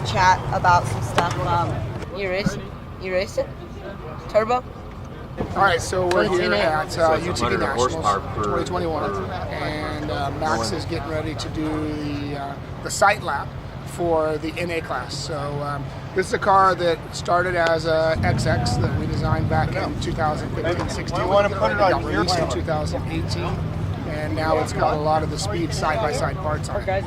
chat about some stuff. You raced it? Turbo? All right, so we're here at UTV Nationals 2021, and Max is getting ready to do the sight lap for the NA class. So this is a car that started as a XX that we designed back in 2015-16. We want to put it on got released in 2018, and now it's got a lot of the speed side-by-side parts on it.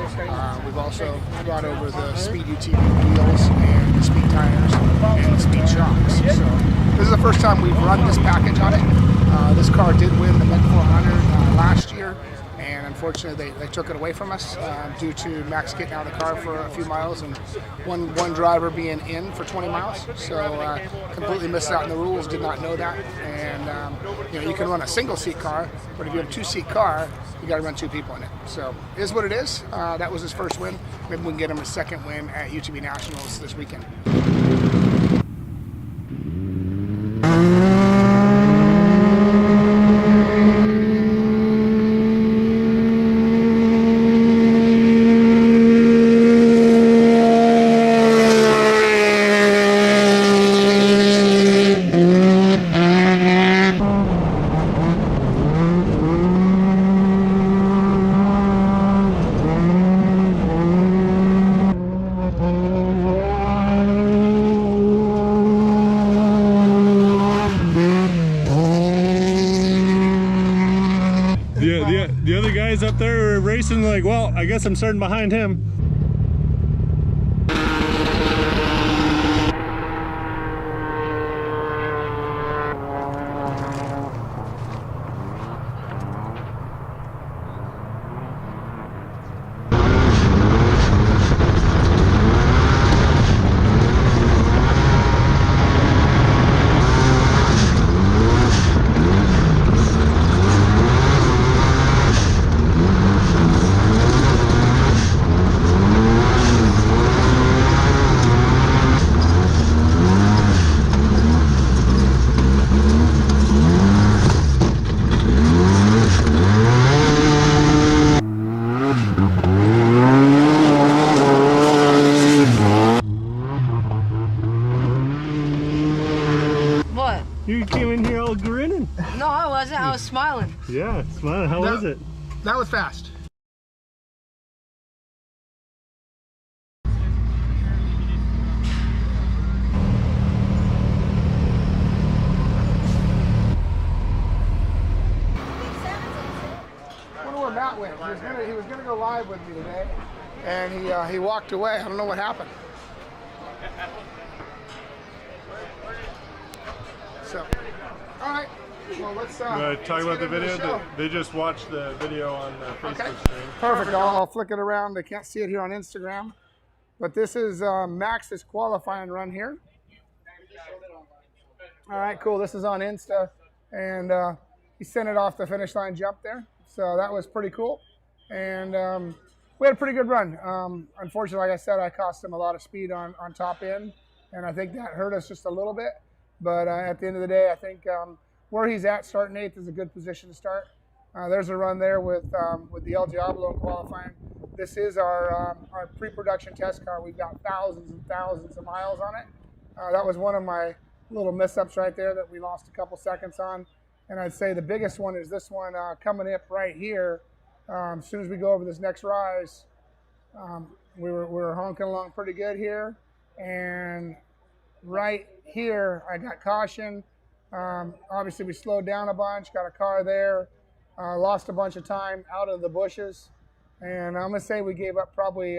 We've also brought over the speed UTV wheels and the speed tires and the speed shocks. So this is the first time we've run this package on it. This car did win the Met 400 last year, and unfortunately they took it away from us due to Max getting out of the car for a few miles and one driver being in for 20 miles. So completely missed out on the rules, did not know that. And you can run a single seat car, but if you have a two-seat car, you got to run two people in it. So it is what it is. That was his first win. Maybe we can get him a second win at UTV Nationals this weekend. The other guys up there are racing like, well, I guess I'm starting behind him. You came in here all grinning. No, I wasn't. I was smiling. Yeah, smiling. How was it? That was fast. I wonder where Matt went. He was gonna go live with me today, and he walked away. I don't know what happened. So, all right. Well, let's talk about the video. They just watched the video on the Facebook stream. Perfect. I'll flick it around. They can't see it here on Instagram, but this is Max's qualifying run here. All right, cool. This is on Insta, and he sent it off the finish line jump there. So that was pretty cool, and we had a pretty good run. Unfortunately, like I said, I cost him a lot of speed on top end, and I think that hurt us just a little bit. But at the end of the day, I think where he's at, starting 8th, is a good position to start. There's a run there with the El Diablo in qualifying. This is our pre-production test car. We've got thousands and thousands of miles on it. That was one of my little mess-ups right there that we lost a couple seconds on. And I'd say the biggest one is this one coming up right here. As soon as we go over this next rise, we were honking along pretty good here. And right here, I got caution. Obviously, we slowed down a bunch, got a car there, lost a bunch of time out of the bushes. And I'm going to say we gave up probably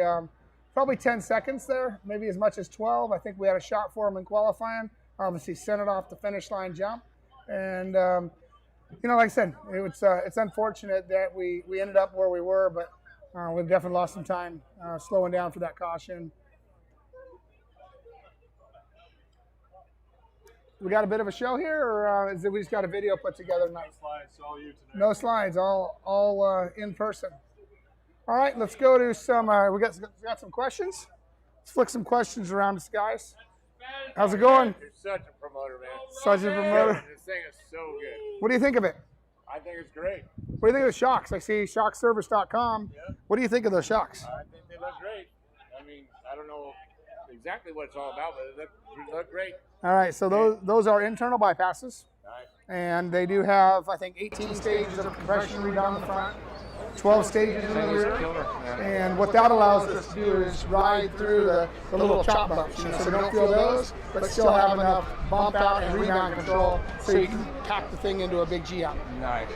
10 seconds there, maybe as much as 12. I think we had a shot for him in qualifying. Obviously, sent it off the finish line jump. And, like I said, it's unfortunate that we ended up where we were, but we've definitely lost some time slowing down for that caution. We got a bit of a show here, or is it we just got a video put together tonight? No slides, all you tonight. No slides, all in person. All right, let's go to some. We got some questions. Let's flick some questions around us, guys. How's it going? You're such a promoter, man. Such a promoter. This thing is so good. What do you think of it? I think it's great. What do you think of the shocks? I see shockservice.com. Yeah. What do you think of those shocks? I think they look great. I mean, I don't know exactly what it's all about, but it looked great. All right, so those are internal bypasses, and they do have, I think, 18 stages of compression rebound in the front, 12 stages in the rear, and what that allows us to do is ride through the little chop bumps, so we don't feel those, but still have enough bump out and rebound control so you can pack the thing into a big G out. Nice.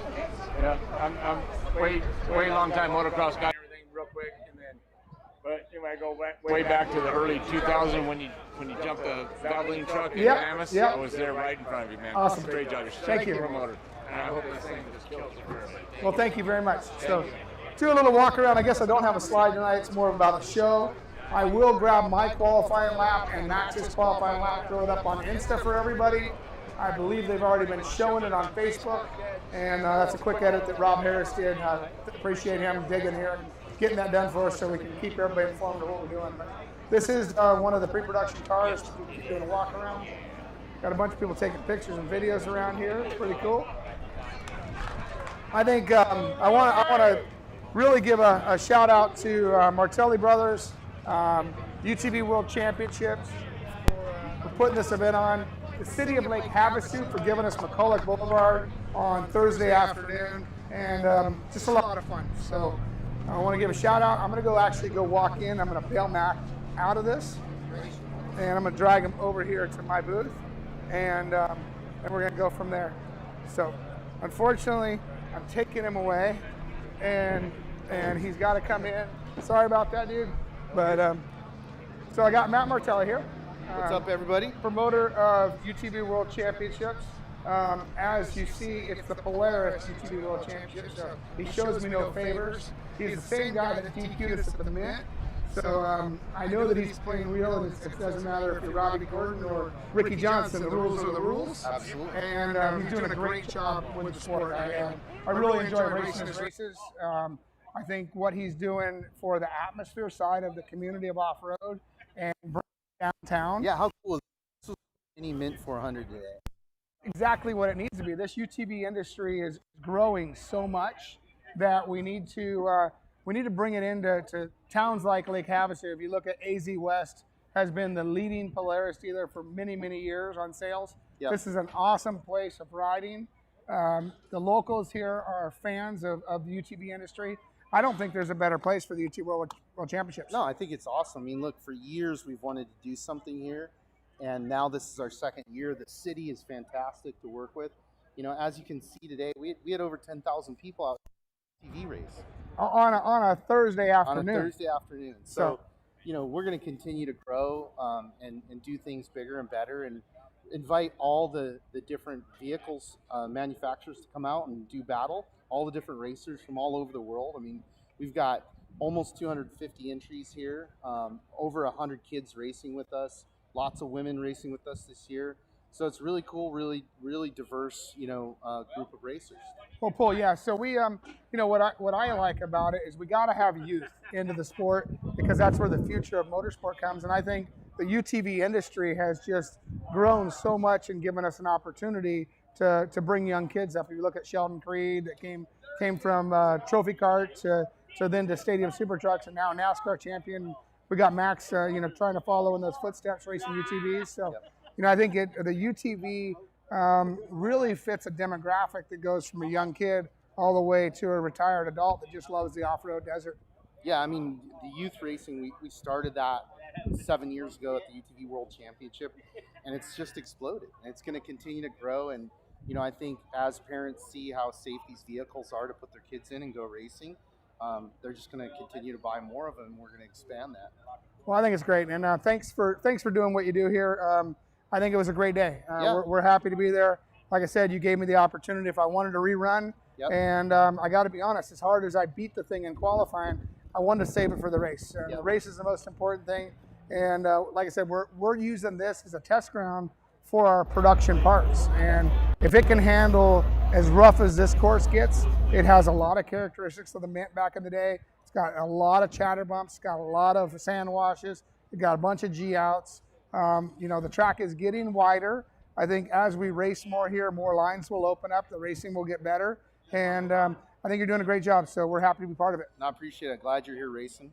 Yeah, I'm way long time motocross guy. Everything real quick, and then, but you might go way back to the early 2000 when you jumped the Valvoline truck in Amos. I was there right in front of you, man. Awesome. Great job. You're Thank you. promoter. And I hope this thing just kills it for everybody. Well, thank you very much. So, do a little walk around. I guess I don't have a slide tonight. It's more about a show. I will grab my qualifying lap and Max's qualifying lap, throw it up on Insta for everybody. I believe they've already been showing it on Facebook, and that's a quick edit that Rob Harris did. Appreciate him digging here and getting that done for us so we can keep everybody informed of what we're doing. But this is one of the pre-production cars. We keep doing a walk around. Got a bunch of people taking pictures and videos around here. It's pretty cool. I think I want to really give a shout out to Martelli Brothers, UTV World Championships for putting this event on. The city of Lake Havasu for giving us McCulloch Boulevard on Thursday afternoon, and just a lot of fun. So I want to give a shout out. I'm going to actually go walk in. I'm going to bail Mac out of this, and I'm going to drag him over here to my booth, and we're going to go from there. So unfortunately, I'm taking him away, and he's got to come in. Sorry about that, dude. But so I got Matt Martelli here. What's up, everybody? Promoter of UTV World Championships. As you see, it's the Polaris UTV World Championships. So he shows me no favors. He's the same guy that DQ'd us at the Mint. So I know that he's playing real, and it doesn't matter if you're Robbie Gordon or Ricky Johnson. The rules are the rules. Absolutely. And he's doing a great job with the sport. I really enjoy racing his races. I think what he's doing for the atmosphere side of the community of off-road and downtown. Yeah, how cool is this? Any Mint 400 today? Exactly what it needs to be. This UTV industry is growing so much that we need to bring it into towns like Lake Havasu. If you look at AZ West, has been the leading Polaris dealer for many, many years on sales. Yep. This is an awesome place of riding. The locals here are fans of the UTV industry. I don't think there's a better place for the UTV World Championships. No, I think it's awesome. I mean, look, for years we've wanted to do something here, and now this is our second year. The city is fantastic to work with. You know, as you can see today, we had over 10,000 people out at the TV race. On a Thursday afternoon. On a Thursday afternoon. So you know, we're going to continue to grow and do things bigger and better, and invite all the different vehicles manufacturers to come out and do battle. All the different racers from all over the world. I mean, we've got almost 250 entries here, over 100 kids racing with us, lots of women racing with us this year. So it's really cool, really diverse, group of racers. Well, Paul, yeah. So we, what I like about it is we got to have youth into the sport, because that's where the future of motorsport comes. And I think the UTV industry has just grown so much and given us an opportunity to bring young kids up. If you look at Sheldon Creed, that came from trophy kart to then to stadium super trucks, and now NASCAR champion. We got Max, trying to follow in those footsteps, racing UTVs. So, I think the UTV really fits a demographic that goes from a young kid all the way to a retired adult that just loves the off-road desert. Yeah, I mean, the youth racing, we started that 7 years ago at the UTV World Championship, and it's just exploded. And it's going to continue to grow, and I think as parents see how safe these vehicles are to put their kids in and go racing, they're just going to continue to buy more of them, and we're going to expand that. Well, I think it's great, and thanks for doing what you do here. I think it was a great day. We're happy to be there. Like I said, you gave me the opportunity if I wanted to rerun, and I got to be honest, as hard as I beat the thing in qualifying, I wanted to save it for the race. The race is the most important thing, and like I said, we're using this as a test ground for our production parts. And if it can handle as rough as this course gets, it has a lot of characteristics of the Mint back in the day. It's got a lot of chatter bumps, it's got a lot of sand washes, it got a bunch of G outs. The track is getting wider. I think as we race more here, more lines will open up, the racing will get better, and I think you're doing a great job, so we're happy to be part of it. And I appreciate it. Glad you're here racing,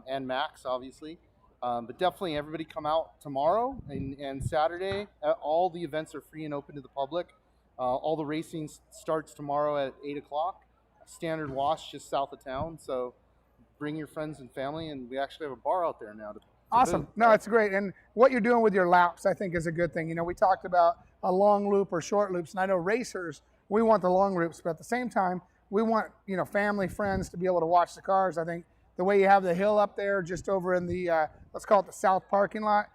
and Max, obviously. But definitely everybody come out tomorrow and Saturday. All the events are free and open to the public. All the racing starts tomorrow at 8 o'clock. Standard wash just south of town. So bring your friends and family, and we actually have a bar out there now. Awesome. No, it's great. And what you're doing with your laps, I think, is a good thing. You know, we talked about a long loop or short loops, and I know racers, we want the long loops, but at the same time, we want, you know, family, friends to be able to watch the cars. I think the way you have the hill up there just over in the, let's call it the south parking lot,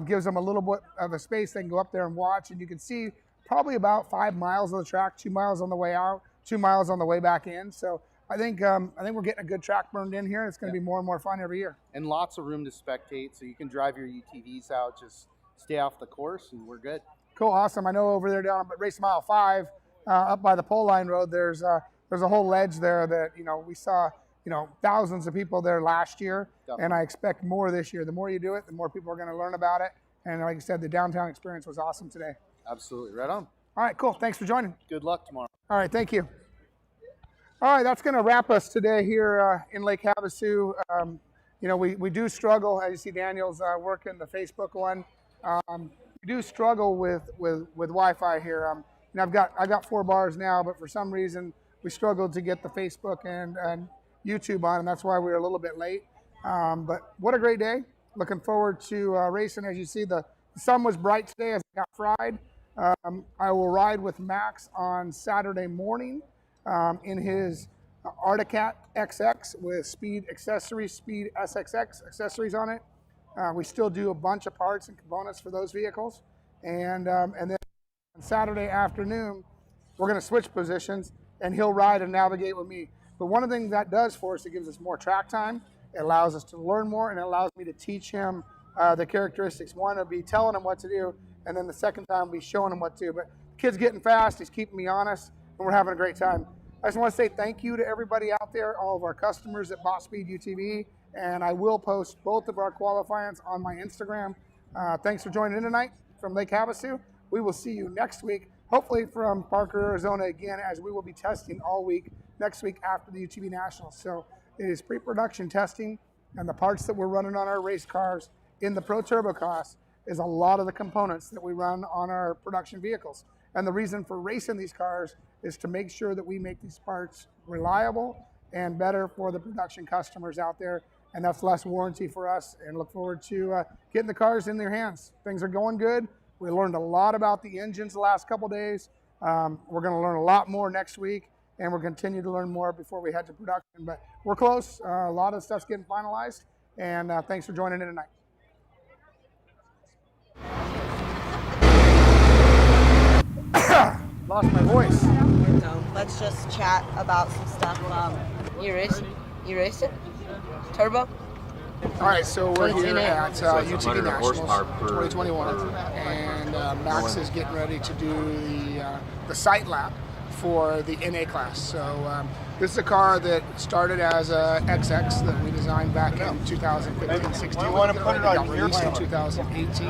gives them a little bit of a space. They can go up there and watch, and you can see probably about 5 miles of the track, 2 miles on the way out, 2 miles on the way back in. So I think we're getting a good track burned in here. It's going to be more and more fun every year. And lots of room to spectate, so you can drive your UTVs out, just stay off the course, and we're good. Cool, awesome. I know over there down at Race Mile 5, up by the pole line road, there's a whole ledge there that, you know, we saw, you know, thousands of people there last year. Definitely. And I expect more this year. The more you do it, the more people are going to learn about it. And like I said, the downtown experience was awesome today. Absolutely, right on. All right, cool. Thanks for joining. Good luck tomorrow. All right, thank you. All right, that's going to wrap us today here in Lake Havasu. You know, we do struggle, as you see Daniel's working the Facebook one. We do struggle with Wi-Fi here. You know, I've got 4 bars now, but for some reason we struggled to get the Facebook and YouTube on, and that's why we were a little bit late. But what a great day. Looking forward to racing. As you see, the sun was bright today as it got fried. I will ride with Max on Saturday morning in his Articat XX with Speed accessories, Speed SXX accessories on it. We still do a bunch of parts and components for those vehicles. And then on Saturday afternoon, we're going to switch positions, and he'll ride and navigate with me. But one of the things that does for us, it gives us more track time. It allows us to learn more, and it allows me to teach him the characteristics. One, will be telling him what to do, and then the second time, will be showing him what to do. But the kid's getting fast. He's keeping me honest, and we're having a great time. I just want to say thank you to everybody out there, all of our customers at Bot Speed UTV, and I will post both of our qualifiers on my Instagram. Thanks for joining in tonight from Lake Havasu. We will see you next week, hopefully from Parker, Arizona again, as we will be testing all week next week after the UTV Nationals. So it is pre-production testing, and the parts that we're running on our race cars in the Pro Turbo class is a lot of the components that we run on our production vehicles. And the reason for racing these cars is to make sure that we make these parts reliable and better for the production customers out there. And that's less warranty for us, and look forward to getting the cars in their hands. Things are going good. We learned a lot about the engines the last couple days. We're going to learn a lot more next week, and we'll continue to learn more before we head to production. But we're close. A lot of stuff's getting finalized, and thanks for joining in tonight. Lost my voice. So let's just chat about some stuff. You racing? Turbo? All right, so we're here at UTV Nationals 2021, and Max is getting ready to do the sight lap for the NA class. So this is a car that started as a XX that we designed back in 2015-16. You want to put it on your released in 2018,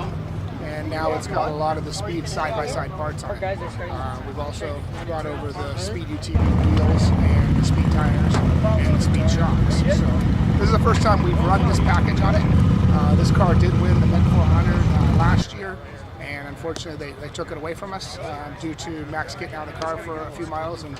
and now it's got a lot of the Speed side-by-side parts on it. We've also brought over the Speed UTV wheels and the Speed tires and the Speed shocks. So this is the first time we've run this package on it. This car did win the Met 400 last year, and unfortunately they took it away from us due to Max getting out of the car for a few miles and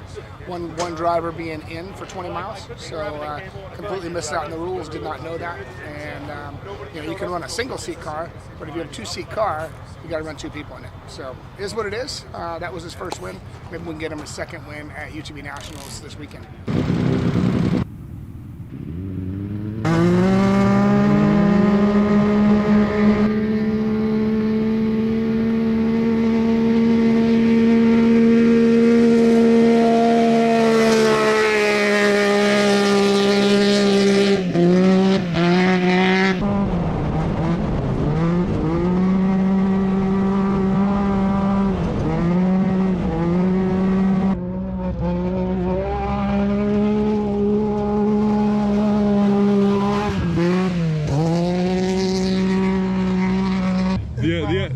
one driver being in for 20 miles. So completely missed out on the rules, did not know that. And you know, you can run a single seat car, but if you have a 2-seat car, you got to run 2 people in it. So it is what it is. That was his first win. Maybe we can get him a second win at UTV Nationals this weekend.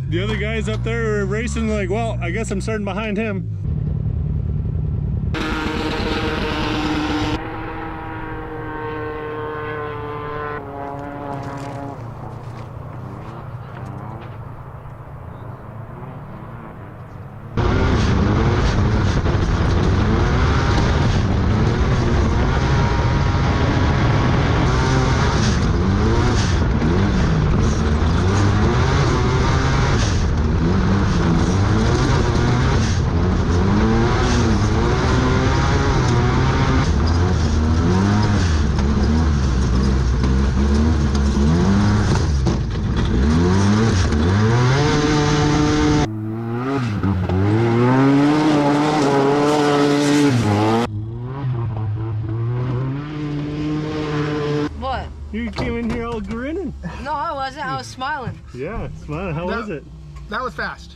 The other guys up there are racing like, well, I guess I'm starting behind him. You came in here all grinning. No, I wasn't. I was smiling. Yeah, smiling. How was it? That was fast.